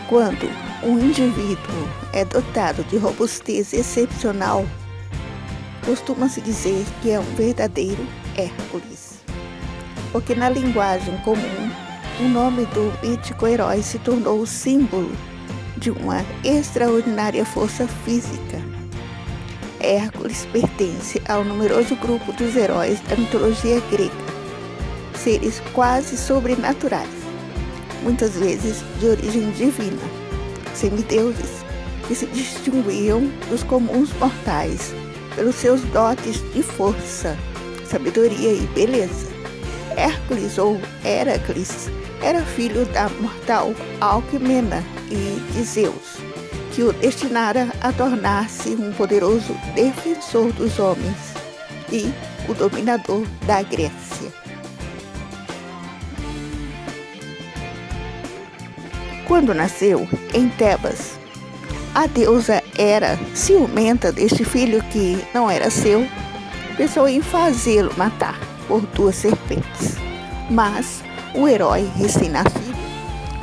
Quando um indivíduo é dotado de robustez excepcional, costuma-se dizer que é um verdadeiro Hércules, porque na linguagem comum, o nome do mítico herói se tornou o símbolo de uma extraordinária força física. Hércules pertence ao numeroso grupo dos heróis da mitologia grega, seres quase sobrenaturais, muitas vezes de origem divina, semideuses que se distinguiam dos comuns mortais pelos seus dotes de força, sabedoria e beleza. Hércules ou Heracles era filho da mortal Alcmena e de Zeus, que o destinara a tornar-se um poderoso defensor dos homens e o dominador da Grécia. Quando nasceu em Tebas, a deusa Hera, ciumenta deste filho que não era seu, pensou em fazê-lo matar por 2 serpentes. Mas o herói recém-nascido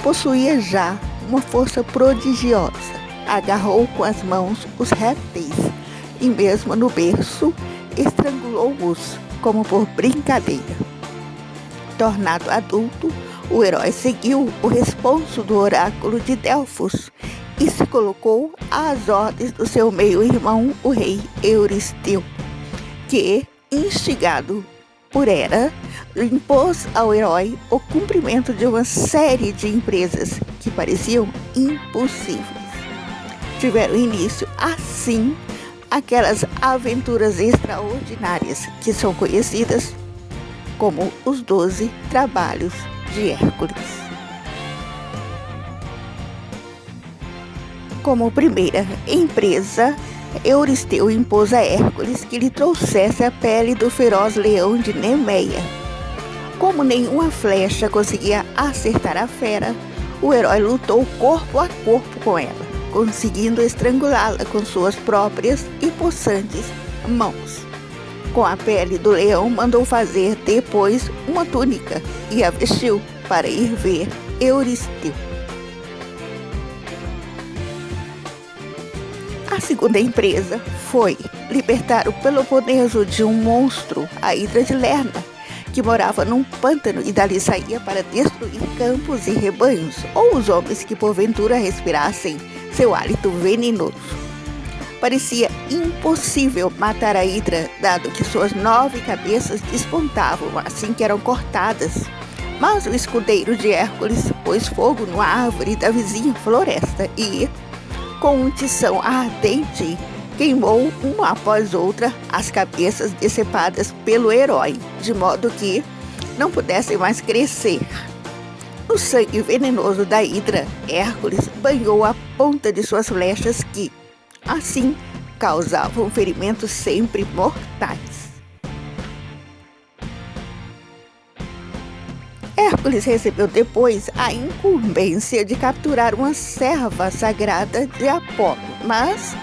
possuía já uma força prodigiosa. Agarrou com as mãos os répteis e mesmo no berço estrangulou-os como por brincadeira. Tornado adulto, o herói seguiu o responso do oráculo de Delfos e se colocou às ordens do seu meio-irmão, o rei Euristeu, que, instigado por Hera, impôs ao herói o cumprimento de uma série de empresas que pareciam impossíveis. Tiveram início, assim, aquelas aventuras extraordinárias que são conhecidas como os 12 trabalhos de Hércules. Como primeira empresa, Euristeu impôs a Hércules que lhe trouxesse a pele do feroz leão de Nemeia. Como nenhuma flecha conseguia acertar a fera, o herói lutou corpo a corpo com ela, conseguindo estrangulá-la com suas próprias e possantes mãos. Com a pele do leão, mandou fazer depois uma túnica e a vestiu para ir ver Euristeu. A segunda empresa foi libertar o Peloponeso de um monstro, a Hidra de Lerna, que morava num pântano e dali saía para destruir campos e rebanhos, ou os homens que porventura respirassem seu hálito venenoso. Parecia impossível matar a Hidra, dado que suas 9 cabeças despontavam assim que eram cortadas. Mas o escudeiro de Hércules pôs fogo numa árvore da vizinha floresta e, com um tição ardente, queimou uma após outra as cabeças decepadas pelo herói, de modo que não pudessem mais crescer. No sangue venenoso da Hidra, Hércules banhou a ponta de suas flechas que, assim, causavam ferimentos sempre mortais. Hércules recebeu depois a incumbência de capturar uma serva sagrada de Apolo, mas,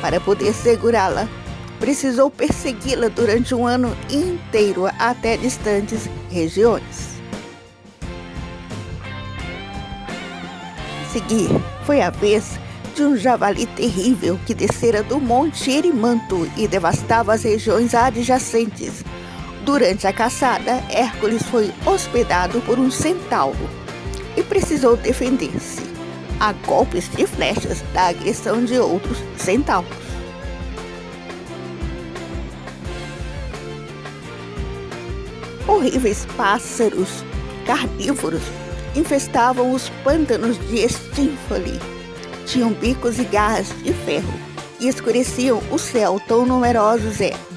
para poder segurá-la, precisou persegui-la durante um ano inteiro até distantes regiões. A seguir, foi a vez de um javali terrível que descera do monte Erimanto e devastava as regiões adjacentes. Durante a caçada, Hércules foi hospedado por um centauro e precisou defender-se a golpes de flechas da agressão de outros centauros. Horríveis pássaros carnívoros infestavam os pântanos de Estínfale. Tinham bicos e garras de ferro e escureciam o céu, tão numerosos eram.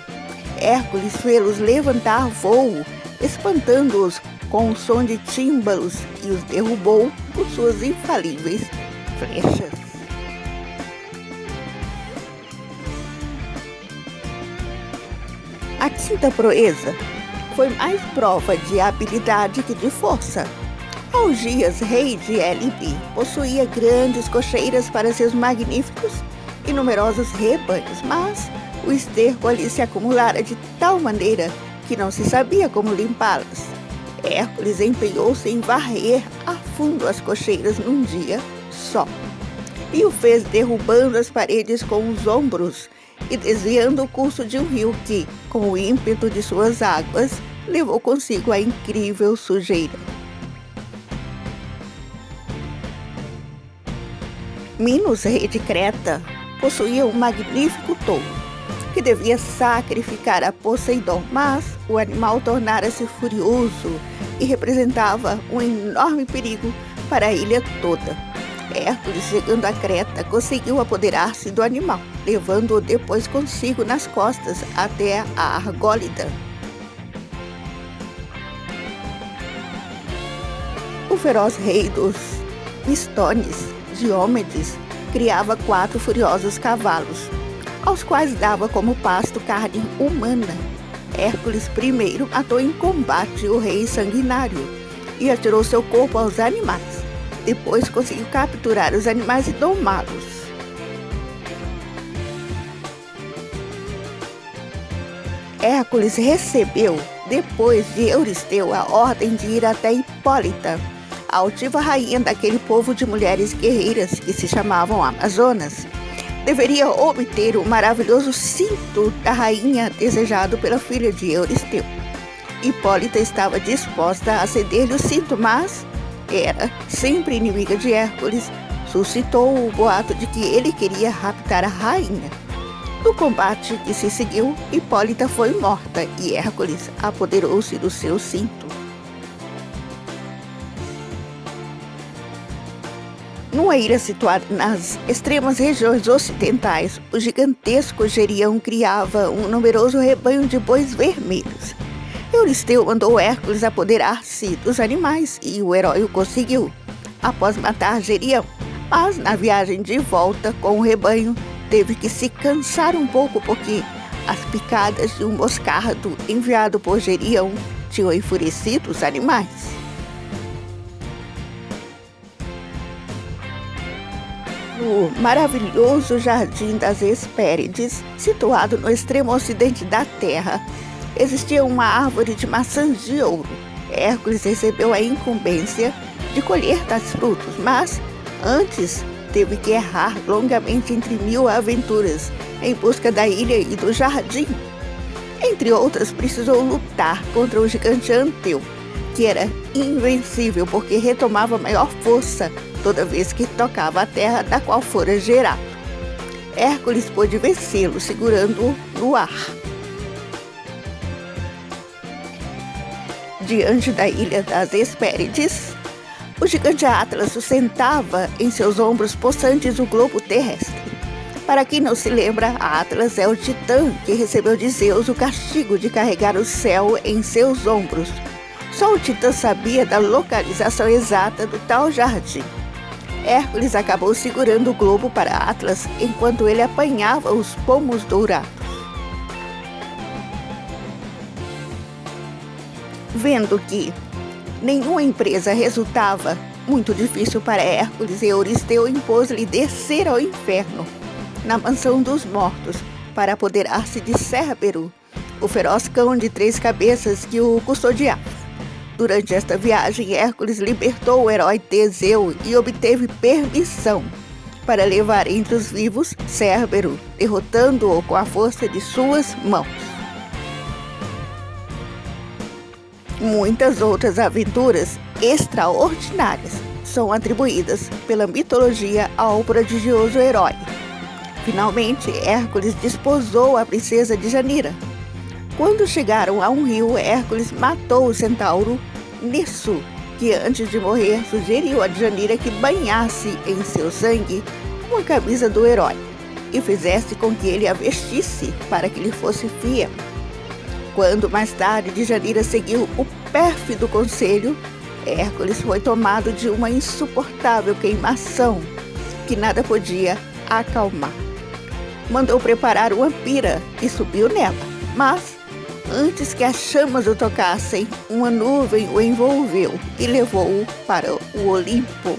Hércules fê-los levantar voo, espantando-os com o som de tímbalos e os derrubou com suas infalíveis flechas. A quinta proeza foi mais prova de habilidade que de força. Algias, rei de Élibe, possuía grandes cocheiras para seus magníficos e numerosos rebanhos, mas o esterco ali se acumulara de tal maneira que não se sabia como limpá-las. Hércules empenhou-se em varrer a fundo as cocheiras num dia só, e o fez derrubando as paredes com os ombros e desviando o curso de um rio que, com o ímpeto de suas águas, levou consigo a incrível sujeira. Minos, rei de Creta, possuía um magnífico touro, que devia sacrificar a Poseidon, mas o animal tornara-se furioso e representava um enorme perigo para a ilha toda. Hércules, chegando a Creta, conseguiu apoderar-se do animal, levando-o depois consigo nas costas até a Argólida. O feroz rei dos Mistones, Diomedes, criava 4 furiosos cavalos, aos quais dava como pasto carne humana. Hércules primeiro matou em combate o rei sanguinário e atirou seu corpo aos animais. Depois conseguiu capturar os animais e domá-los. Hércules recebeu, depois de Euristeu, a ordem de ir até Hipólita, a altiva rainha daquele povo de mulheres guerreiras que se chamavam Amazonas. Deveria obter o maravilhoso cinto da rainha desejado pela filha de Euristeu. Hipólita estava disposta a ceder-lhe o cinto, mas Hera, sempre inimiga de Hércules, suscitou o boato de que ele queria raptar a rainha. No combate que se seguiu, Hipólita foi morta e Hércules apoderou-se do seu cinto. Numa ilha situada nas extremas regiões ocidentais, o gigantesco Gerião criava um numeroso rebanho de bois vermelhos. Euristeu mandou Hércules apoderar-se dos animais e o herói o conseguiu, após matar Gerião. Mas na viagem de volta com o rebanho, teve que se cansar um pouco porque as picadas de um moscardo enviado por Gerião tinham enfurecido os animais. No maravilhoso Jardim das Hespérides, situado no extremo ocidente da Terra, existia uma árvore de maçãs de ouro. Hércules recebeu a incumbência de colher tais frutos, mas antes teve que errar longamente entre 1000 aventuras em busca da ilha e do jardim. Entre outras, precisou lutar contra o gigante Anteu, que era invencível porque retomava maior força toda vez que tocava a terra da qual fora gerado. Hércules pôde vencê-lo segurando-o no ar. Diante da ilha das Hespérides, o gigante Atlas sustentava em seus ombros possantes o globo terrestre. Para quem não se lembra, Atlas é o titã que recebeu de Zeus o castigo de carregar o céu em seus ombros. Só o titã sabia da localização exata do tal jardim. Hércules acabou segurando o globo para Atlas enquanto ele apanhava os pomos dourados. Vendo que nenhuma empresa resultava muito difícil para Hércules, Euristeu impôs-lhe descer ao inferno, na mansão dos mortos, para apoderar-se de Cérbero, o feroz cão de 3 cabeças que o custodiava. Durante esta viagem, Hércules libertou o herói Teseu e obteve permissão para levar entre os vivos Cérbero, derrotando-o com a força de suas mãos. Muitas outras aventuras extraordinárias são atribuídas pela mitologia ao prodigioso herói. Finalmente, Hércules desposou a princesa Djanira. Quando chegaram a um rio, Hércules matou o centauro Nisso, que antes de morrer sugeriu a Djanira que banhasse em seu sangue uma camisa do herói e fizesse com que ele a vestisse para que lhe fosse fiel. Quando mais tarde Djanira seguiu o pérfido conselho, Hércules foi tomado de uma insuportável queimação que nada podia acalmar. Mandou preparar uma pira e subiu nela, mas antes que as chamas o tocassem, uma nuvem o envolveu e levou-o para o Olimpo.